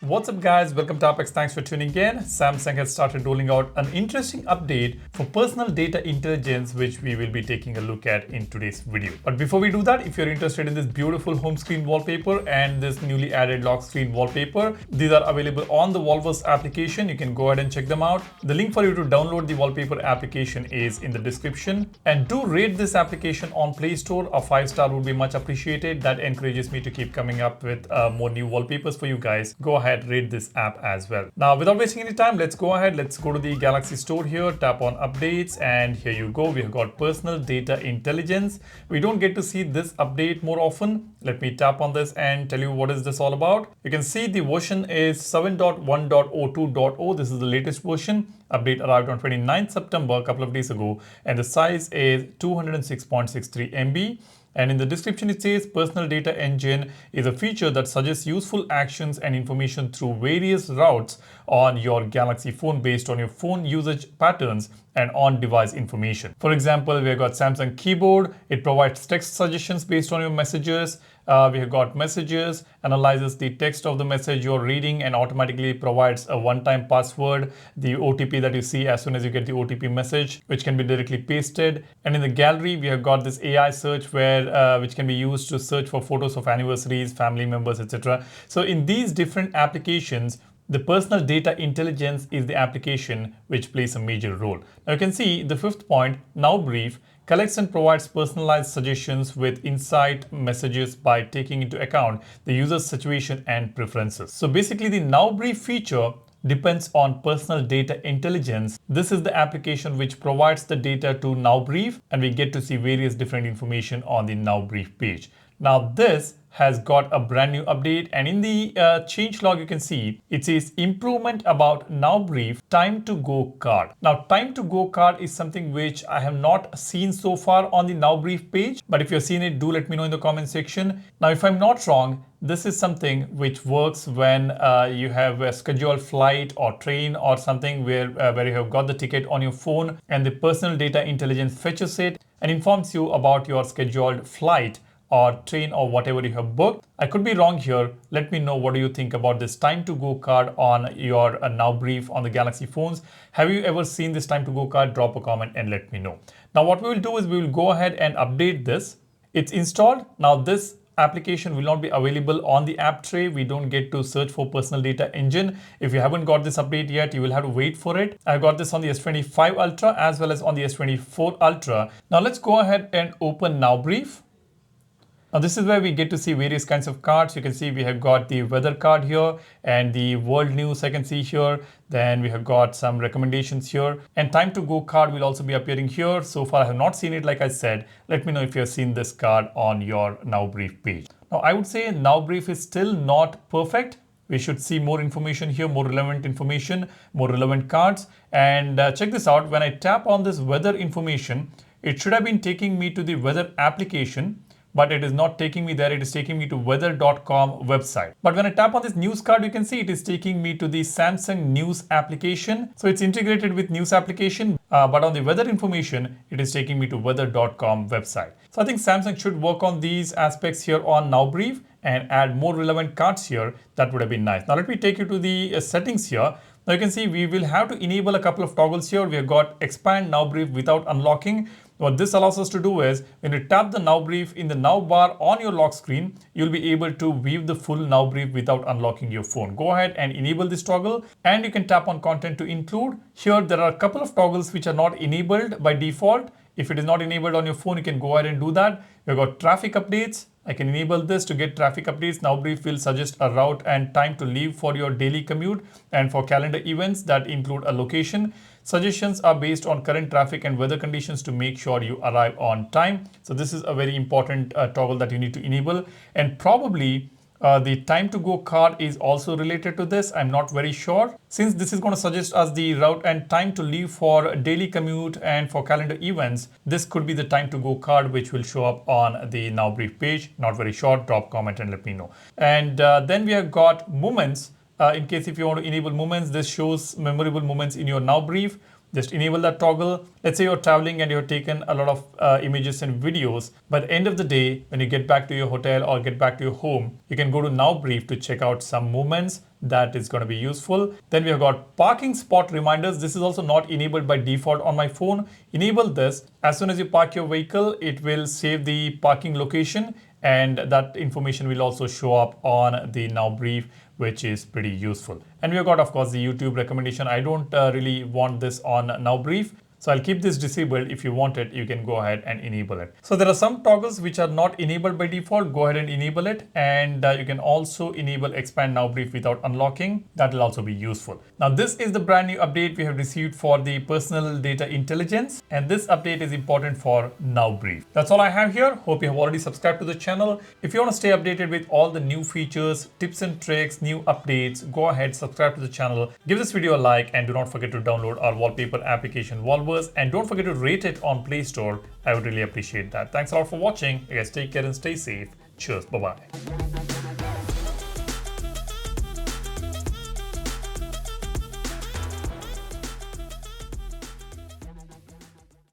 What's up guys, welcome to Apex. Thanks for tuning in. Samsung has started rolling out an interesting update for personal data intelligence which we will be taking a look at in today's video. But before we do that, if you're interested in this beautiful home screen wallpaper and this newly added lock screen wallpaper, these are available on the Volvus application. You can go ahead and check them out. The link for you to download the wallpaper application is in the description. And do rate this application on Play Store. A 5-star would be much appreciated. That encourages me to keep coming up with more new wallpapers for you guys. Go ahead, rate this app as well. Now, without wasting any time, let's go ahead. Let's go to the Galaxy Store here, tap on updates, and here you go. We have got personal data intelligence. We don't get to see this update more often. Let me tap on this and tell you what is this all about. You can see the version is 7.1.02.0. This is the latest version. Update arrived on 29th September, a couple of days ago, and the size is 206.63 MB. And in the description, it says personal data engine is a feature that suggests useful actions and information through various routes on your Galaxy phone based on your phone usage patterns and on-device information. For example, we have got Samsung Keyboard. It provides text suggestions based on your messages. We have got messages, analyzes the text of the message you're reading and automatically provides a one-time password, the OTP that you see as soon as you get the OTP message, which can be directly pasted. And in the gallery, we have got this AI search which can be used to search for photos of anniversaries, family members, etc. So in these different applications, the personal data intelligence is the application which plays a major role. Now you can see the fifth point, Now Brief, collects and provides personalized suggestions with insight messages by taking into account the user's situation and preferences. So basically the Now Brief feature depends on personal data intelligence. This is the application which provides the data to Now Brief, and we get to see various different information on the Now Brief page. Now this has got a brand new update, and in the changelog you can see it says improvement about Now Brief time to go card. Now time to go card is something which I have not seen so far on the Now Brief page, but if you've seen it, do let me know in the comment section. Now if I'm not wrong, this is something which works when you have a scheduled flight or train or something where you have got the ticket on your phone, and the personal data intelligence fetches it and informs you about your scheduled flight or train or whatever you have booked. I could be wrong here. Let me know what do you think about this time to go card on your Now Brief on the Galaxy phones. Have you ever seen this time to go card? Drop a comment and let me know. Now what we will do is we will go ahead and update this. It's installed. Now this application will not be available on the app tray. We don't get to search for personal data engine. If you haven't got this update yet, you will have to wait for it. I've got this on the S25 Ultra as well as on the S24 Ultra. Now let's go ahead and open Now Brief. Now this is where we get to see various kinds of cards. You can see we have got the weather card here and the world news I can see here. Then we have got some recommendations here, and time to go card will also be appearing here. So far I have not seen it, like I said. Let me know if you have seen this card on your Now Brief page. Now I would say Now Brief is still not perfect. We should see more information here, more relevant information, more relevant cards. And check this out. When I tap on this weather information, it should have been taking me to the weather application, but it is not taking me there. It is taking me to weather.com website. But when I tap on this news card, you can see it is taking me to the Samsung News application. So it's integrated with news application, but on the weather information, it is taking me to weather.com website. So I think Samsung should work on these aspects here on Now Brief and add more relevant cards here. That would have been nice. Now let me take you to the settings here. Now you can see we will have to enable a couple of toggles here. We have got expand Now Brief without unlocking. What this allows us to do is when you tap the Now Brief in the Now bar on your lock screen, you'll be able to view the full Now Brief without unlocking your phone. Go ahead and enable this toggle, and you can tap on content to include. Here there are a couple of toggles which are not enabled by default. If it is not enabled on your phone, you can go ahead and do that. We've got traffic updates. I can enable this to get traffic updates. Now Brief will suggest a route and time to leave for your daily commute, and for calendar events that include a location. Suggestions are based on current traffic and weather conditions to make sure you arrive on time. So this is a very important toggle that you need to enable, and probably the time to go card is also related to this. I'm not very sure. Since this is going to suggest us the route and time to leave for daily commute and for calendar events, this could be the time to go card which will show up on the Now Brief page. Not very sure. Drop comment and let me know. And then we have got moments. In case if you want to enable moments, this shows memorable moments in your Now Brief. Just enable that toggle. Let's say you're traveling and you've taken a lot of images and videos. By the end of the day, when you get back to your hotel or get back to your home, you can go to Now Brief to check out some movements. That is going to be useful. Then we have got parking spot reminders. This is also not enabled by default on my phone. Enable this. As soon as you park your vehicle, it will save the parking location, and that information will also show up on the Now Brief, which is pretty useful. And we've got, of course, the YouTube recommendation. I don't really want this on Now Brief, so I'll keep this disabled. If you want it, you can go ahead and enable it. So there are some toggles which are not enabled by default. Go ahead and enable it. And you can also enable Expand Now Brief without unlocking. That will also be useful. Now, this is the brand new update we have received for the personal data intelligence. And this update is important for Now Brief. That's all I have here. Hope you have already subscribed to the channel. If you want to stay updated with all the new features, tips and tricks, new updates, go ahead, subscribe to the channel, give this video a like, and do not forget to download our wallpaper application Wallverse. And don't forget to rate it on Play Store. I would really appreciate that. Thanks a lot for watching. You guys take care and stay safe. Cheers. Bye-bye.